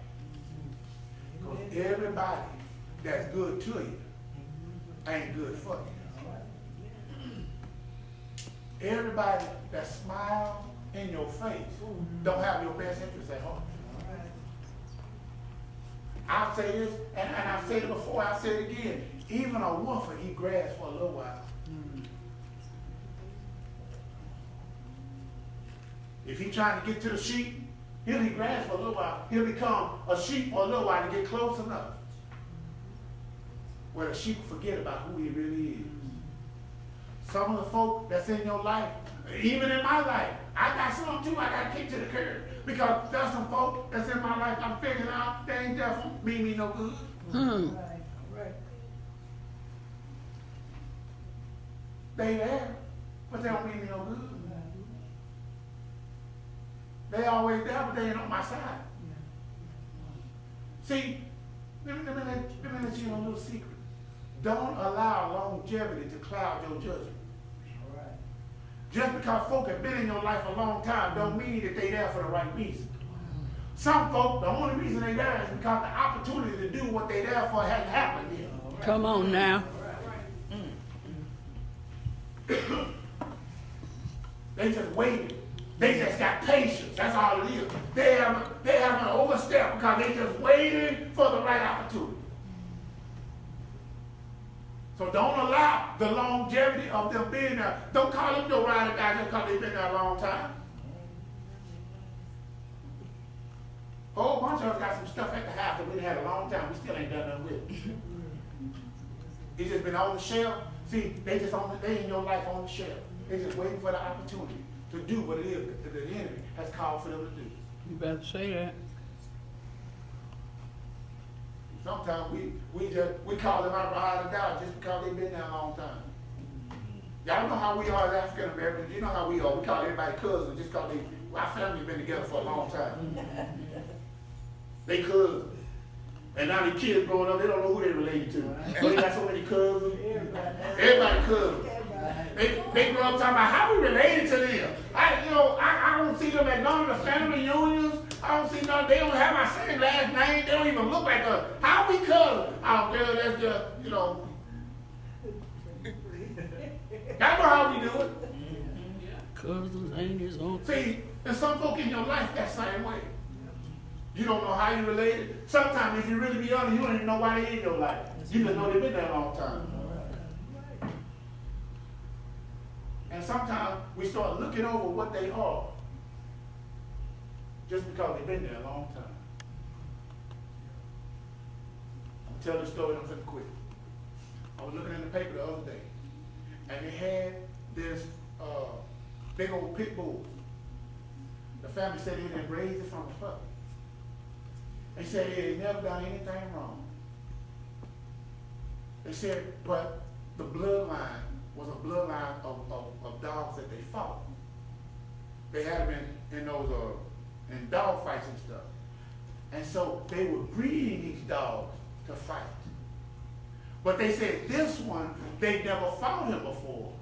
Because everybody that's good to you ain't good for you. Everybody that smiles in your face don't have your best interest at heart. I'll say this, and I've said it before, I'll say it again. Even a wolf will eat grass for a little while. If he's trying to get to the sheep, he'll eat grass for a little while. He'll become a sheep for a little while to get close enough where the sheep forget about who he really is. Some of the folk that's in your life, even in my life, I got some too I got kicked to the curb. Because there's some folk that's in my life I'm figuring out they ain't there for me no good. Right, right. They there, but they don't mean me no good. They always there, but they ain't on my side. See, let me let you know a little secret. Don't allow longevity to cloud your judgment. All right. Just because folk have been in your life a long time don't mean that they there for the right reason. Some folk, the only reason they there is because the opportunity to do what they there for hasn't happened yet. Come on now. They just waiting. They just got patience. That's all it is. They haven't overstepped because they just waiting for the right opportunity. So don't allow the longevity of them being there. Don't call them no ride or die just because they've been there a long time. A whole bunch of us got some stuff at the house that we had a long time. We still ain't done nothing with it. It's just been on the shelf. See, they in your life on the shelf. They just waiting for the opportunity to do what it is that the enemy has called for them to do. You better say that. Sometimes we call them out ride or die just because they've been there a long time. Y'all know how we are as African Americans. You know how we are. We call everybody cousins just because our family's been together for a long time. They cousins. And now the kids growing up, they don't know who they related to. They got so many cousins. Everybody cousins. They grow up talking about how we related to them. I don't see them at none of the family unions. I don't see none. They don't have my same last name. They don't even look like us. How we cousins? Oh, girl, that's just, Y'all know how we do it. Cousins ain't his own. See, and some folk in your life that same way. You don't know how you related. Sometimes, if you really be honest, you don't even know why they in your life. You just know they've been there a long time. And sometimes we start looking over what they are just because they've been there a long time. I'll tell the story and I'm going to quit. I was looking in the paper the other day, and they had this big old pit bull. The family said they had raised it from a puppy. They said they had never done anything wrong. They said, but the bloodline was a bloodline of dogs that they fought. They had them in those in dog fights and stuff. And so they were breeding these dogs to fight. But they said this one, they never fought him before.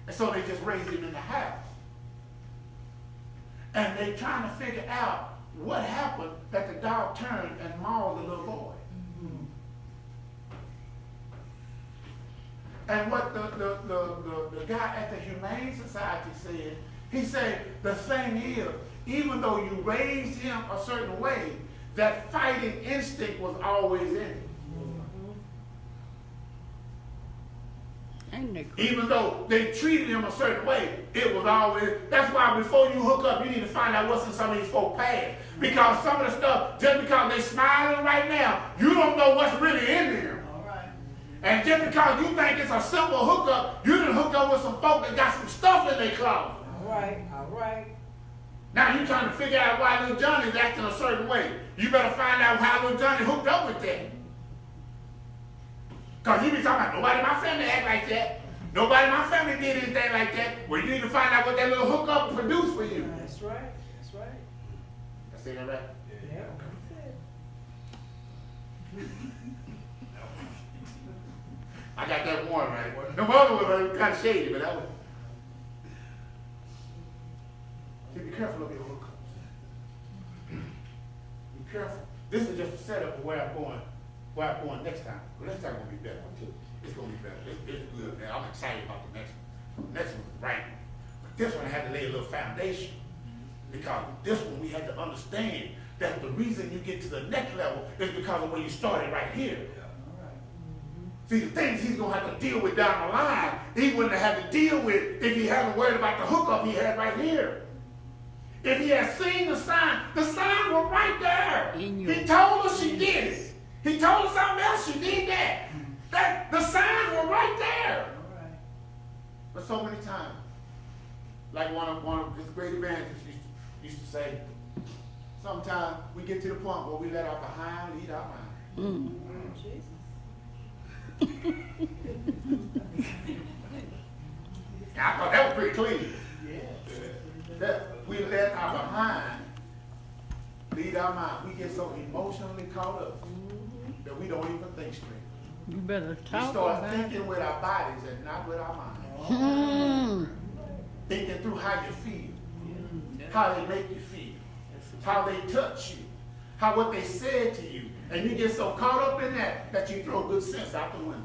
And so they just raised him in the house. And they trying to figure out what happened that the dog turned and mauled the little boy. And what the guy at the Humane Society said, he said, the thing is, even though you raised him a certain way, that fighting instinct was always in him. Even though they treated him a certain way, it was always, that's why before you hook up, you need to find out what's in some of these folks' past. Because some of the stuff, just because they smiling right now, you don't know what's really in them. And just because you think it's a simple hookup, you done hook up with some folk that got some stuff in their closet. All right, all right. Now you trying to figure out why little Johnny's acting a certain way. You better find out how little Johnny hooked up with that. Because you be talking about nobody in my family act like that. Nobody in my family did anything like that. Well, you need to find out what that little hookup produced for you. That's right, that's right. I say that right? Yeah. I got that one right. The other was kind of shady, but that was. See, be careful of your hookups. Be careful. This is just a setup of where I'm going next time. The next time gonna be better too. It's gonna be better. It's good, man. I'm excited about the next one. The next one was right. But this one I had to lay a little foundation. Because this one we had to understand that the reason you get to the next level is because of where you started right here. See, the things he's going to have to deal with down the line, he wouldn't have had to deal with if he hadn't worried about the hookup he had right here. If he had seen the sign was right there. He told us she did it. He told us something else, she did that. The signs were right there. But so many times, like one of his great evangelists used to say, sometimes we get to the point where we let our behind lead our mind. Jesus. I thought that was pretty clean. Yeah. That we let our behind lead our mind. We get so emotionally caught up that we don't even think straight. You better We talk start about thinking with our bodies and not with our minds. Thinking through how you feel, how they make you feel, how they touch you, how what they said to you. And you get so caught up in that you throw good sense out the window.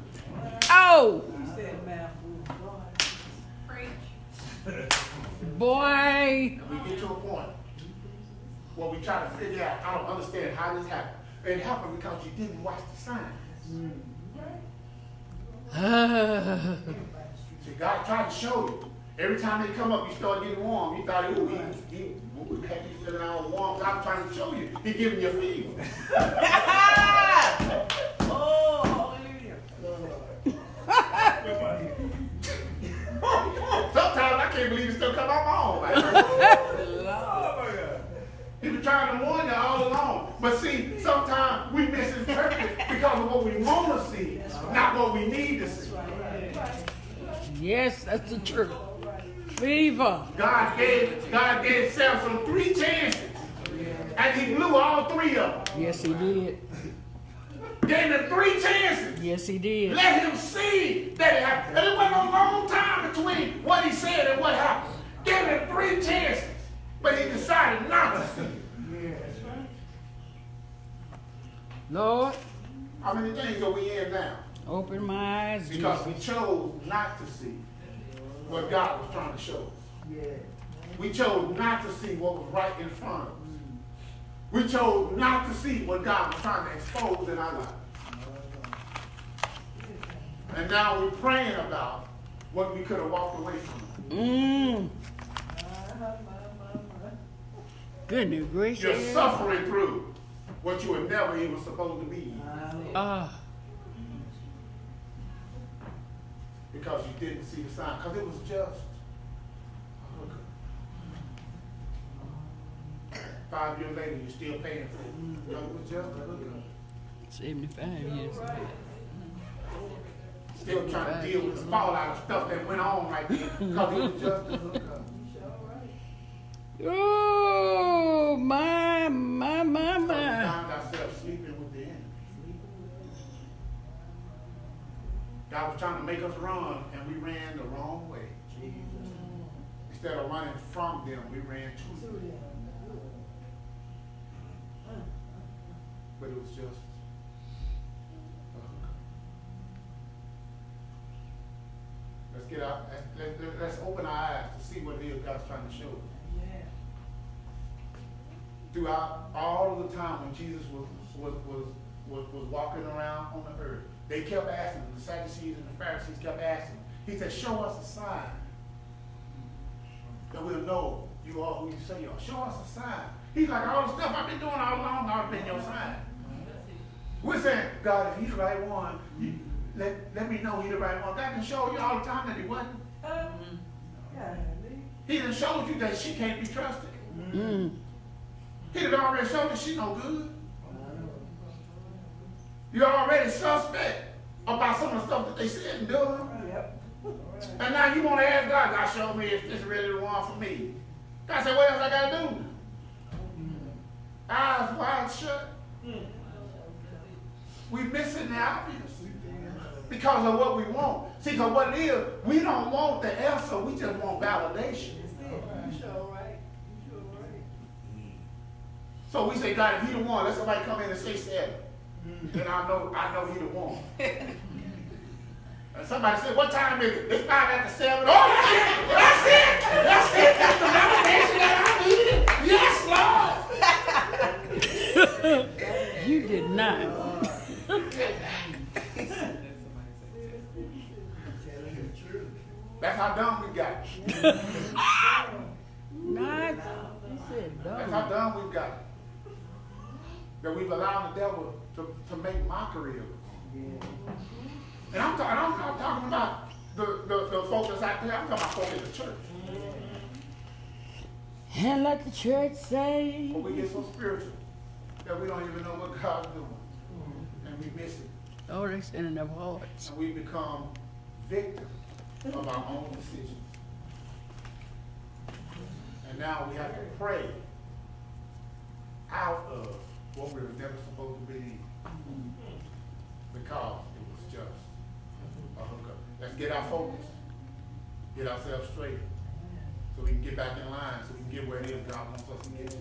Oh! You said mouthful. Boy! And we get to a point where we try to figure out, I don't understand how this happened. It happened because you didn't watch the signs. See, God tried to show you. Every time they come up, you start getting warm. You thought, ooh, he had you feeling all warm. God trying to show you. He giving you a fever. Oh, hallelujah. Sometimes I can't believe it still come out my own. He was trying to warn you all along. But see, sometimes we misinterpret because of what we want to see, not what we need to see. Yes, that's the truth. Fever. God gave Samson 3 chances. And he blew all 3 of them. Yes, he did. Gave him 3 chances. Yes, he did. Let him see that it happened. And it wasn't a long time between what he said and what happened. Gave him 3 chances. But he decided not to see it. Lord, How many things are we in now? open my eyes. Because Jesus. we chose not to see what God was trying to show us. Yeah. We chose not to see what was right in front of us. We chose not to see what God was trying to expose in our lives. And now we're praying about what we could have walked away from. Goodness gracious. You're suffering through what you were never even supposed to be because you didn't see the sign. Because it was just a hookup. 5 years later, you're still paying for it. Because it was just a hookup. 75 years. Still trying to deal with the fallout of stuff that went on right there. Because it was just a hookup. Oh, my. We found ourselves sleeping with the enemy. God was trying to make us run, and we ran the wrong way. Instead of running from them, we ran to them. But it was just a hookup. Let's get out. Let's open our eyes to see what it is God's trying to show us. Throughout all of the time when Jesus was walking around on the earth, they kept asking him, the Sadducees and the Pharisees kept asking him. He said, show us a sign that we'll know you are who you say you are. Show us a sign. He's like, all the stuff I've been doing all along, I've been your sign. We're saying, God, if he's the right one, let me know he the right one. God done showed you all the time that he wasn't. He done showed you that she can't be trusted. Mm. He done already showed you she no good. You're already suspect about some of the stuff that they said and doing. Yep. And now you want to ask God, God show me if this is really the one for me. God said, what else I got to do? Eyes wide shut. We missing the obvious because of what we want. See, because what it is, we don't want the answer, we just want validation. You sure right. You sure right. So we say, God, if he the one, let somebody come in and say 7. Then I know he the one. And somebody said, what time is it? It's 5 after 7. Oh, that's it! That's it! That's the validation that I needed! Yes, Lord! You did not. That's how dumb we got. Not. He said That's how dumb. dumb we've got. That we've allowed the devil to make mockery of us. And I'm talking about the folks that's out there. I'm talking about folks in the church. And let the church say. But we get so spiritual that we don't even know what God's doing. And we miss it. Oh, they sending their hearts. And we become victims of our own decisions. And now we have to pray out of what we were never supposed to be in. Because it was just a hookup. Let's get our focus. Get ourselves straight. So we can get back in line. So we can get where it is God wants us to get to.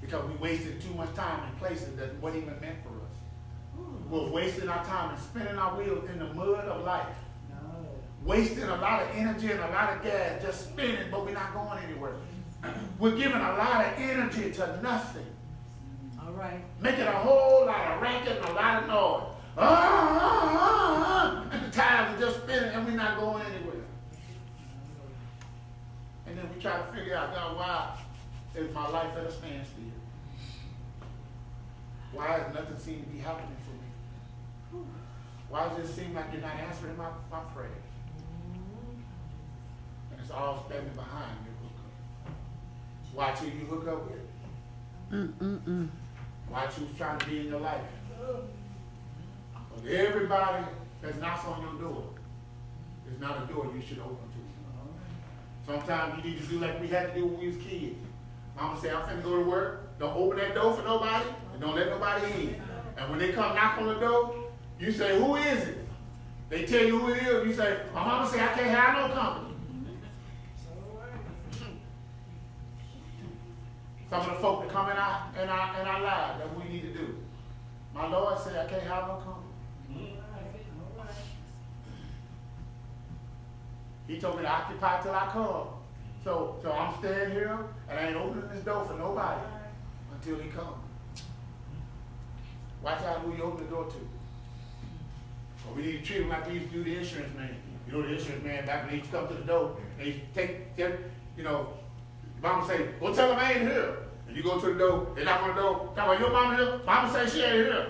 Because we wasted too much time in places that wasn't even meant for us. We're wasting our time and spinning our wheels in the mud of life. Wasting a lot of energy and a lot of gas just spinning, but we're not going anywhere. We're giving a lot of energy to nothing. All right. Making a whole lot of racket and a lot of noise. And the tires are just spinning and we're not going anywhere. And then we try to figure out, God, why is my life at a standstill? Why does nothing seem to be happening for me? Why does it seem like you're not answering my prayers? And it's all standing behind your hookup. Watch who you hook up with. Watch who's trying to be in your life. But everybody that knocks on your door is not a door you should open to. Sometimes you need to do like we had to do when we was kids. Mama say, I'm finna go to work. Don't open that door for nobody and don't let nobody in. And when they come knock on the door, you say, who is it? They tell you who it is. You say, my mama say, I can't have no company. Some of the folk that come in our lives that we need to do. My Lord said, I can't have no company. He told me to occupy till I come. So I'm staying here and I ain't opening this door for nobody until he comes. Watch out who you open the door to. Well, we need to treat him like we used to do the insurance man. You know the insurance man back when he used to come to the door and he take mama say, go tell him I ain't here. And you go to the door, they knock on the door, tell me, your mama here? Mama say she ain't here.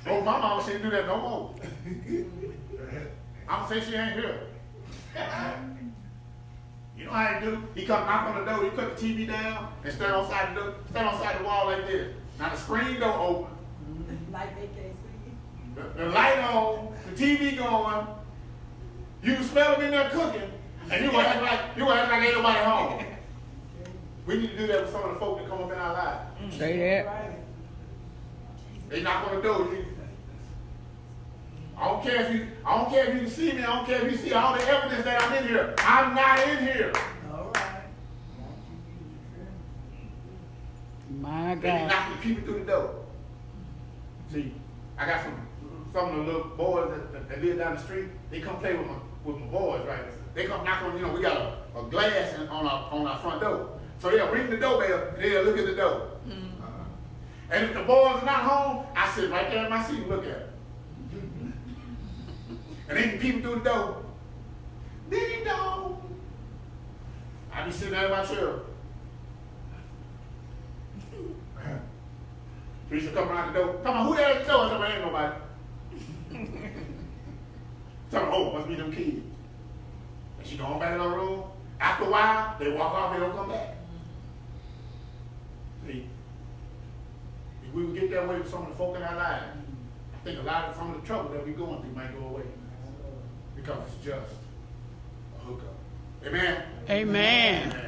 Oh, my mama shouldn't do that no more. Mama say she ain't here. You know how he do? He come knock on the door, he put the TV down and stand on side the wall like this. Now the screen don't open. Like they can't see. The light on, the TV going, you can smell them in there cooking, and you gonna act like ain't nobody home. We need to do that with some of the folk that come up in our lives. Say that. Right. They knock on the door. I don't care if you can see me. I don't care if you see all the evidence that I'm in here. I'm not in here. All right. My They be God. knocking people through the door. See, I got some of the little boys that live down the street. They come play with my boys, right? They come knock on. We got a glass on our front door. So they'll ring the doorbell and they'll look at the door. And if the boys are not home, I sit right there in my seat and look at them. And they can peep through the door. Ding dong. I be sitting there in my chair. Teresa come around the door. Come on, who there at the door? Somebody ain't nobody. Somebody, oh, must be them kids. And she going back in her room. After a while, they walk off, they don't come back. See, if we would get that way with some of the folk in our lives, I think a lot of some of the trouble that we're going through might go away. Because it's just a hookup. Amen? Amen.